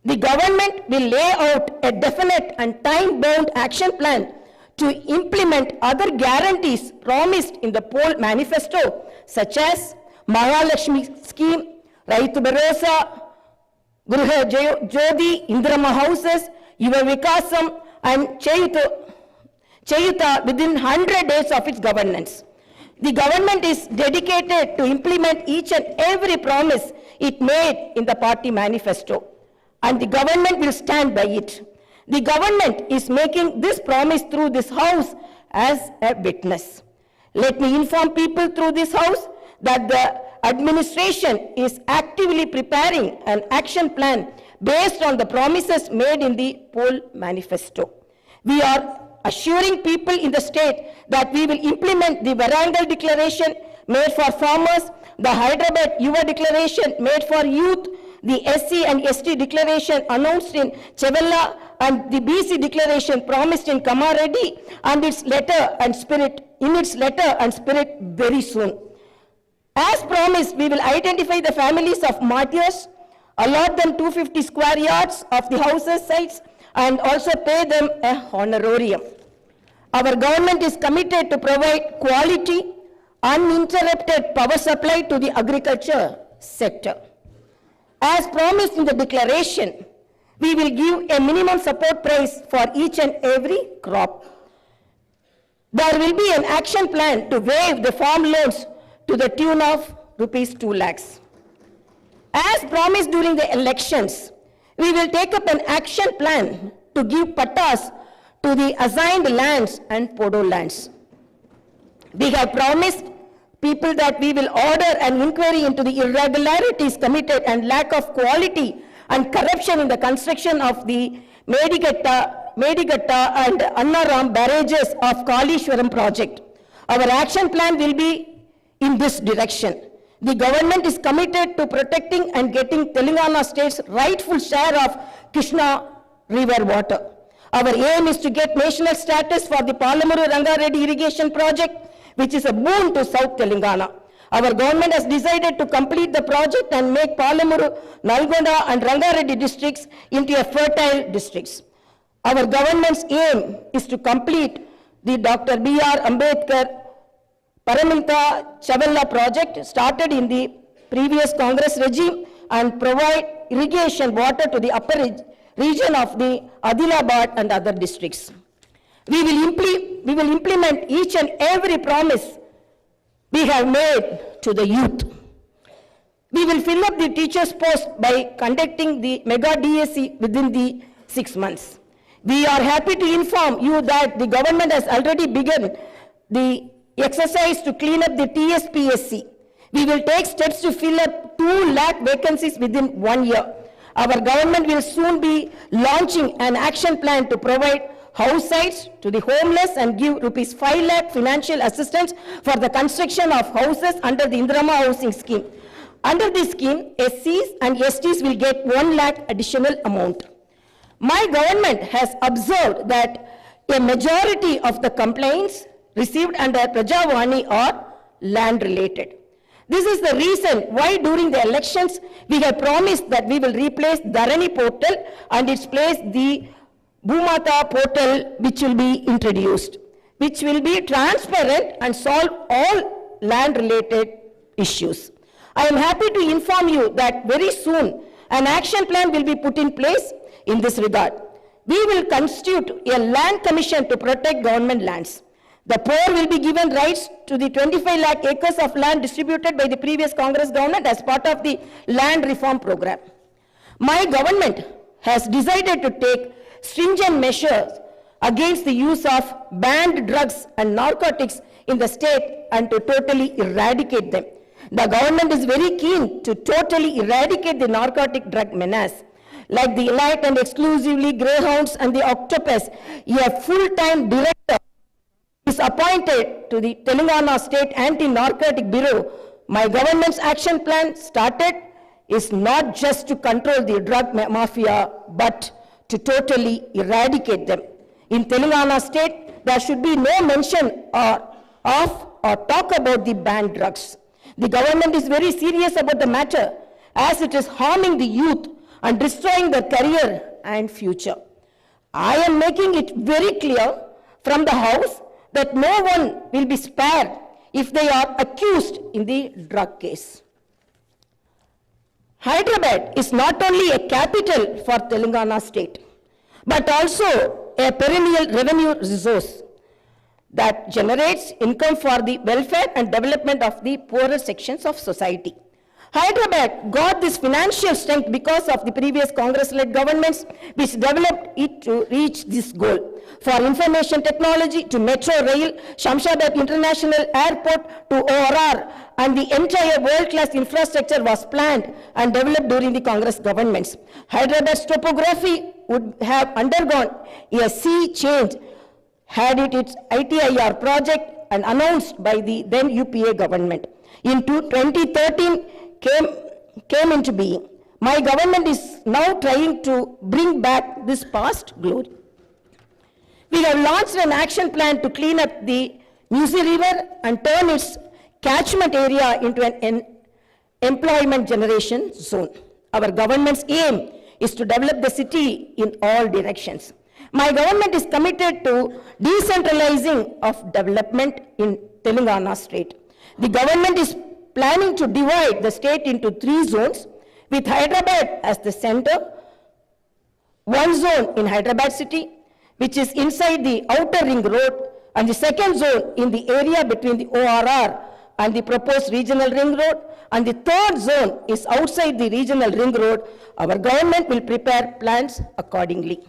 The government will lay out a definite and time-bound action plan to implement other guarantees promised in the poll manifesto, such as Mahalakshmi scheme, Raitu Bharosa, Griha Jyoti, Indrama houses, Yuva Vikasam, and Chayuta within 100 days of its governance. The government is dedicated to implement each and every promise it made in the party manifesto, and the government will stand by it. The government is making this promise through this house as a witness. Let me inform people through this house that the administration is actively preparing an action plan based on the promises made in the poll manifesto. We are assuring people in the state that we will implement the Varangal declaration made for farmers, the Hyderabad Yuva declaration made for youth, the SC and ST declaration announced in Chevella, and the BC declaration promised in Kamareddy, and its letter and spirit very soon. As promised, we will identify the families of martyrs, allot them 250 square yards of the houses sites, and also pay them a honorarium. Our government is committed to provide quality, uninterrupted power supply to the agriculture sector. As promised in the declaration, we will give a minimum support price for each and every crop. There will be an action plan to waive the farm loans to the tune of rupees 2 lakhs. As promised during the elections, we will take up an action plan to give pattas to the assigned lands and podo lands. We have promised people that we will order an inquiry into the irregularities committed and lack of quality and corruption in the construction of the Medigatta and Annaram barrages of Kalishwaram project. Our action plan will be in this direction. The government is committed to protecting and getting Telangana State's rightful share of Krishna river water. Our aim is to get national status for the Palamuru Rangareddy irrigation project, which is a boon to South Telangana. Our government has decided to complete the project and make Palamuru, Nalgonda and Rangareddy districts into a fertile districts. Our government's aim is to complete the Dr. B.R. Ambedkar Paramilta Chavella project started in the previous Congress regime and provide irrigation water to the upper region of the Adilabad and other districts. We will implement each and every promise we have made to the youth. We will fill up the teachers' post by conducting the mega DSC within the 6 months. We are happy to inform you that the government has already begun the exercise to clean up the TSPSC. We will take steps to fill up 2 lakh vacancies within 1 year. Our government will soon be launching an action plan to provide house sites to the homeless and give rupees 5 lakh financial assistance for the construction of houses under the Indrama housing scheme. Under this scheme, SCs and STs will get 1 lakh additional amount. My government has observed that a majority of the complaints received under Prajavani are land related. This is the reason why during the elections we have promised that we will replace Dharani portal and its place the Bhumata portal, which will be introduced, which will be transparent and solve all land related issues. I am happy to inform you that very soon an action plan will be put in place in this regard. We will constitute a land commission to protect government lands. The poor will be given rights to the 25 lakh acres of land distributed by the previous Congress government as part of the land reform program. My government has decided to take stringent measures against the use of banned drugs and narcotics in the state and to totally eradicate them. The government is very keen to totally eradicate the narcotic drug menace. Like the elite and exclusively greyhounds and the octopus, a full-time director is appointed to the Telangana State Anti-Narcotic Bureau. My government's action plan started is not just to control the drug mafia, but to totally eradicate them. In Telangana State, there should be no mention of or talk about the banned drugs. The government is very serious about the matter as it is harming the youth and destroying their career and future. I am making it very clear from the House that no one will be spared if they are accused in the drug case. Hyderabad is not only a capital for Telangana state, but also a perennial revenue resource that generates income for the welfare and development of the poorer sections of society. Hyderabad got this financial strength because of the previous Congress-led governments which developed it to reach this goal. For information technology to Metro Rail, Shamshabad International Airport to ORR, and the entire world-class infrastructure was planned and developed during the Congress governments. Hyderabad's topography would have undergone a sea change had it its ITIR project and announced by the then UPA government. In 2013 came into being. My government is now trying to bring back this past glory. We have launched an action plan to clean up the Musi River and turn its catchment area into an employment generation zone. Our government's aim is to develop the city in all directions. My government is committed to decentralizing of development in Telangana state. The government is planning to divide the state into 3 zones with Hyderabad as the center. One zone in Hyderabad city, which is inside the outer ring road, and the second zone in the area between the ORR and the proposed regional ring road, and the third zone is outside the regional ring road. Our government will prepare plans accordingly.